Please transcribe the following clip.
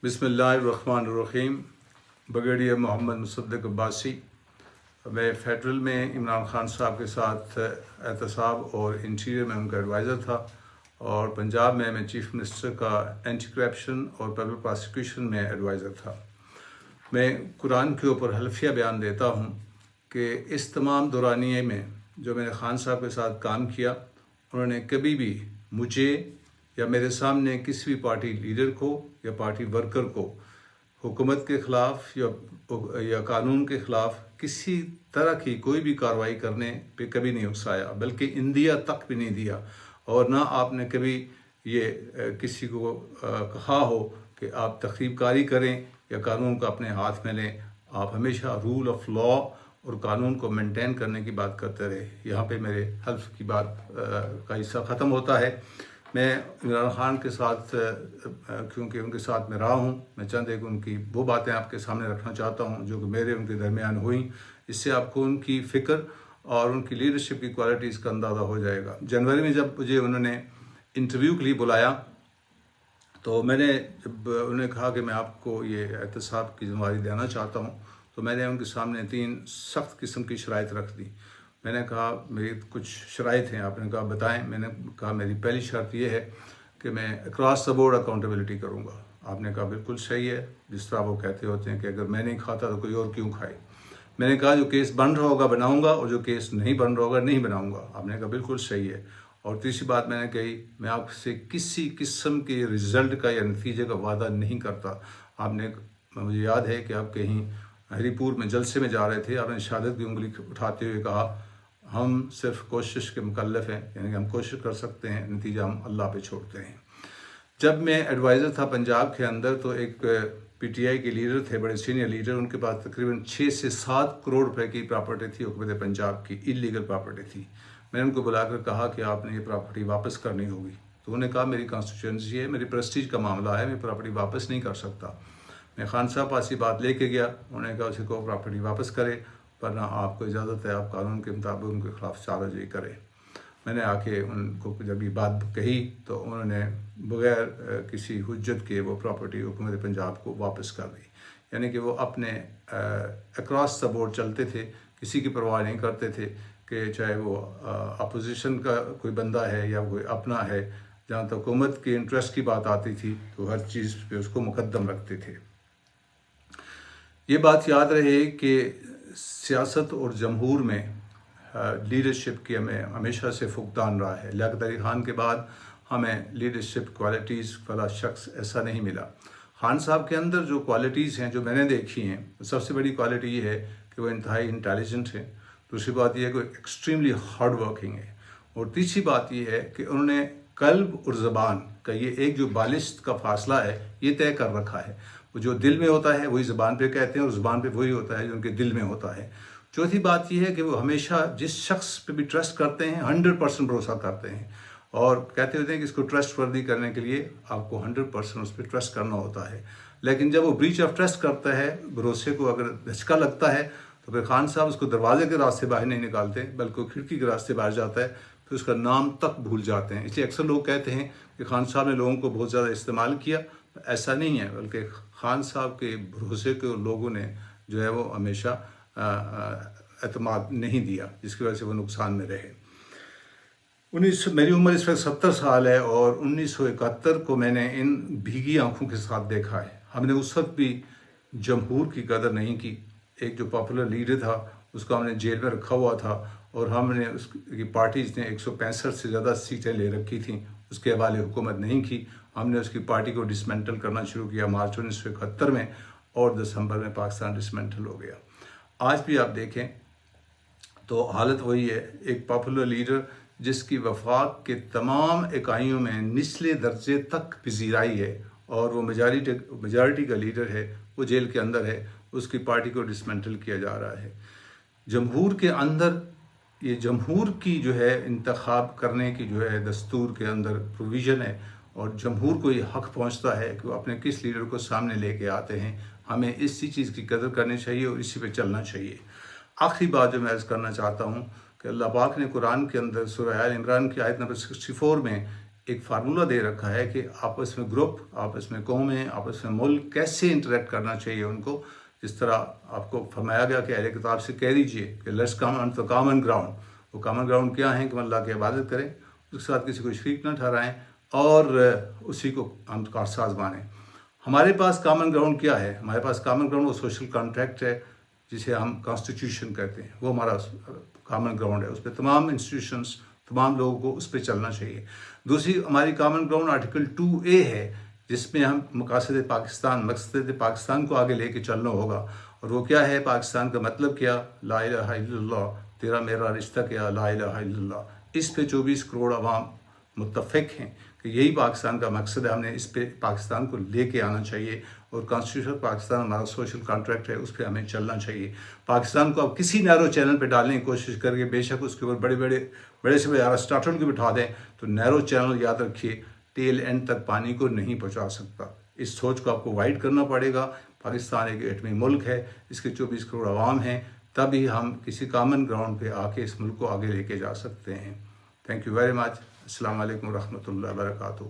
बिस्मिल्लाहिर्रहमानिर्रहीम। ब्रिगेडियर मोहम्मद मुसद्दिक अब्बासी। मैं फेडरल में इमरान खान साहब के साथ एहतसाब और इंटीरियर में उनका एडवाइज़र था, और पंजाब में मैं चीफ मिनिस्टर का एंटी करप्शन और पब्लिक प्रोसिक्यूशन में एडवाइज़र था। मैं कुरान के ऊपर हल्फिया बयान देता हूँ कि इस तमाम दौरानिए में जो मैंने खान साहब के साथ काम किया, उन्होंने कभी भी मुझे या मेरे सामने किसी भी पार्टी लीडर को या पार्टी वर्कर को हुकूमत के ख़िलाफ़ या कानून के ख़िलाफ़ किसी तरह की कोई भी कार्रवाई करने पे कभी नहीं उकसाया, बल्कि इंदिया तक भी नहीं दिया। और ना आपने कभी ये किसी को कहा हो कि आप तख़रीबकारी करें या कानून को अपने हाथ में लें। आप हमेशा रूल ऑफ लॉ और कानून को मेंटेन करने की बात करते रहे। यहाँ पे मेरे हल्फ की बात का हिस्सा ख़त्म होता है। मैं इमरान खान के साथ क्योंकि उनके साथ मैं रहा हूँ, मैं चंद एक उनकी वो बातें आपके सामने रखना चाहता हूँ जो कि मेरे उनके दरमियान हुई। इससे आपको उनकी फ़िक्र और उनकी लीडरशिप की क्वालिटीज़ का अंदाज़ा हो जाएगा। जनवरी में जब मुझे उन्होंने इंटरव्यू के लिए बुलाया, तो मैंने जब उन्होंने कहा कि मैं आपको ये एहतसाब की ज़िम्मेदारी देना चाहता हूँ, तो मैंने उनके सामने 3 सख्त किस्म की शराइत रख दी। मैंने कहा मेरी कुछ शराइत हैं। आपने कहा बताएं। मैंने कहा मेरी पहली शर्त ये है कि मैं अक्रॉस द बोर्ड अकाउंटेबिलिटी करूँगा। आपने कहा बिल्कुल सही है। जिस तरह वो कहते होते हैं कि अगर मैं नहीं खाता तो कोई और क्यों खाए। मैंने कहा जो केस बन रहा होगा बनाऊँगा, और जो केस नहीं बन रहा होगा नहीं बनाऊँगा। आपने कहा बिल्कुल सही है। और तीसरी बात मैंने कही, मैं आपसे किसी किस्म के रिज़ल्ट का या नतीजे का वादा नहीं करता। आपने, मुझे याद है कि आप कहीं हरीपुर में जलसे में जा रहे थे, आपने शहादत की उंगली उठाते हुए कहा हम सिर्फ कोशिश के मुकल्लफ हैं, यानी कि हम कोशिश कर सकते हैं, नतीजा हम अल्लाह पे छोड़ते हैं। जब मैं एडवाइज़र था पंजाब के अंदर, तो एक पीटीआई के लीडर थे, बड़े सीनियर लीडर, उनके पास तकरीबन 6 से 7 करोड़ रुपए की प्रॉपर्टी थी, हुकूमत पंजाब की इलीगल प्रॉपर्टी थी। मैंने उनको बुलाकर कहा कि आपने ये प्रॉपर्टी वापस करनी होगी। तो उन्होंने कहा मेरी कॉन्स्टिट्यूंसी है, मेरी प्रेस्टीज का मामला है, मैं प्रॉपर्टी वापस नहीं कर सकता। मैं खान साहब पास ये बात लेके गया। उन्होंने कहा उसे को प्रॉपर्टी वापस करे, वरना आपको इजाज़त है आप कानून के मुताबिक उनके खिलाफ चार्जशी करें। मैंने आके उनको जब ये बात कही, तो उन्होंने बग़ैर किसी हुज्जत के वो प्रॉपर्टी हुकूमत पंजाब को वापस कर दी। यानी कि वो अपने अक्रॉस द बोर्ड चलते थे, किसी की परवाह नहीं करते थे कि चाहे वो अपोजिशन का कोई बंदा है या कोई अपना है। जहाँ तक हुकूमत के इंटरेस्ट की बात आती थी तो हर चीज़ पे उसको मुकद्दम रखते थे। ये बात याद रहे कि सियासत और जमहूर में लीडरशिप की हमें हमेशा से फुकदान रहा है। लियाकत अली खान के बाद हमें लीडरशिप क्वालिटीज़ वाला शख्स ऐसा नहीं मिला। खान साहब के अंदर जो क्वालिटीज़ हैं जो मैंने देखी हैं, सबसे बड़ी क्वालिटी ये है कि वो इंतहाई इंटेलिजेंट है। दूसरी बात यह है कि वो एक्सट्रीमली हार्ड वर्किंग है। और तीसरी बात यह है कि उन्होंने कल्ब और ज़बान का ये एक जो बालिश्त का फासला है ये तय कर रखा है। वो जो दिल में होता है वही ज़बान पे कहते हैं, और ज़बान पे वही होता है जो उनके दिल में होता है। चौथी बात यह है कि वो हमेशा जिस शख्स पे भी ट्रस्ट करते हैं 100% भरोसा करते हैं, और कहते होते हैं कि इसको ट्रस्ट वर्दी करने के लिए आपको 100% उस पर ट्रस्ट करना होता है। लेकिन जब वो ब्रीच ऑफ ट्रस्ट करता है, भरोसे को अगर धचका लगता है, तो फिर खान साहब उसको दरवाजे के रास्ते बाहर नहीं निकालते, बल्कि खिड़की के रास्ते बाहर जाता है, फिर उसका नाम तक भूल जाते हैं। इसलिए अक्सर लोग कहते हैं कि खान साहब ने लोगों को बहुत ज़्यादा इस्तेमाल किया। ऐसा नहीं है, बल्कि खान साहब के भरोसे को लोगों ने जो है वो हमेशा एतमाद नहीं दिया, जिसकी वजह से वो नुकसान में रहे। मेरी उम्र इस वक्त 70 साल है, और 1971 को मैंने इन भीगी आंखों के साथ देखा है। हमने उस वक्त भी जमहूर की कदर नहीं की। एक जो पॉपुलर लीडर था उसको हमने जेल में रखा हुआ था, और हमने उसकी पार्टीज़ ने 165 से ज़्यादा सीटें ले रखी थी, उसके हवाले हुकूमत नहीं की। हमने उसकी पार्टी को डिसमेंटल करना शुरू किया मार्च 1971 में, और दिसंबर में पाकिस्तान डिसमेंटल हो गया। आज भी आप देखें तो हालत वही है। एक पॉपुलर लीडर जिसकी वफाक के तमाम इकाइयों में निचले दर्जे तक पजीराई है, और वो मेजॉरिटी का लीडर है, वो जेल के अंदर है, उसकी पार्टी को डिसमेंटल किया जा रहा है। जमहूर के अंदर ये जमहूर की जो है इंतखाब करने की जो है दस्तूर के अंदर प्रोविज़न है, और जमहूर को ये हक़ पहुँचता है कि वो अपने किस लीडर को सामने लेके आते हैं। हमें इसी चीज़ की कदर करनी चाहिए और इसी पे चलना चाहिए। आखिरी बात जो मैं अर्ज़ करना चाहता हूँ कि अल्लाह पाक ने कुरान के अंदर सूरह आल इमरान की आयत नंबर 64 में ایک فارمولہ دے رکھا ہے کہ آپس میں گروپ، آپس میں قومیں، آپس میں ملک کیسے انٹریکٹ کرنا چاہیے ان کو. جس طرح آپ کو فرمایا گیا کہ اہل کتاب سے کہہ دیجئے کہ let's come on the common ground. وہ کامن گراؤنڈ کیا ہیں کہ اللہ کی عبادت کریں، اس کے ساتھ کسی کو شریک نہ ٹھہرائیں اور اسی کو ہم کارساز مانیں. ہمارے پاس کامن گراؤنڈ کیا ہے؟ ہمارے پاس کامن گراؤنڈ وہ سوشل کانٹریکٹ ہے جسے ہم کانسٹیٹیوشن کہتے ہیں. وہ ہمارا کامن گراؤنڈ ہے. اس پہ تمام انسٹیٹیوشنس، تمام لوگوں کو اس پہ چلنا چاہیے. دوسری ہماری کامن گراؤنڈ آرٹیکل 2A ہے جس میں ہم مقاصد پاکستان کو آگے لے کے چلنا ہوگا. اور وہ کیا ہے؟ پاکستان کا مطلب کیا؟ لا الہ الا اللہ، تیرا میرا رشتہ کیا؟ لا الہ الا اللہ. اس پہ 24 کروڑ عوام متفق ہیں کہ یہی پاکستان کا مقصد ہے. ہم نے اس پہ پاکستان کو لے کے آنا چاہیے اور کانسٹیٹیوشن پاکستان ہمارا سوشل کانٹریکٹ ہے، اس پہ ہمیں چلنا چاہیے. پاکستان کو اب کسی نیرو چینل پہ ڈالنے کی کوشش کر کے، بے شک اس کے اوپر بڑے سے بڑے ارسطاٹل کو بٹھا دیں تو نیرو چینل یاد رکھیے ٹیل اینڈ تک پانی کو نہیں پہنچا سکتا. اس سوچ کو آپ کو وائڈ کرنا پڑے گا. پاکستان ایک ایٹمی ملک ہے، اس کے 24 کروڑ عوام ہیں، تبھی ہم کسی کامن گراؤنڈ پہ آ کے اس ملک کو آگے لے کے جا سکتے ہیں. Thank you very much. السلام علیکم ورحمۃ اللہ وبرکاتہ.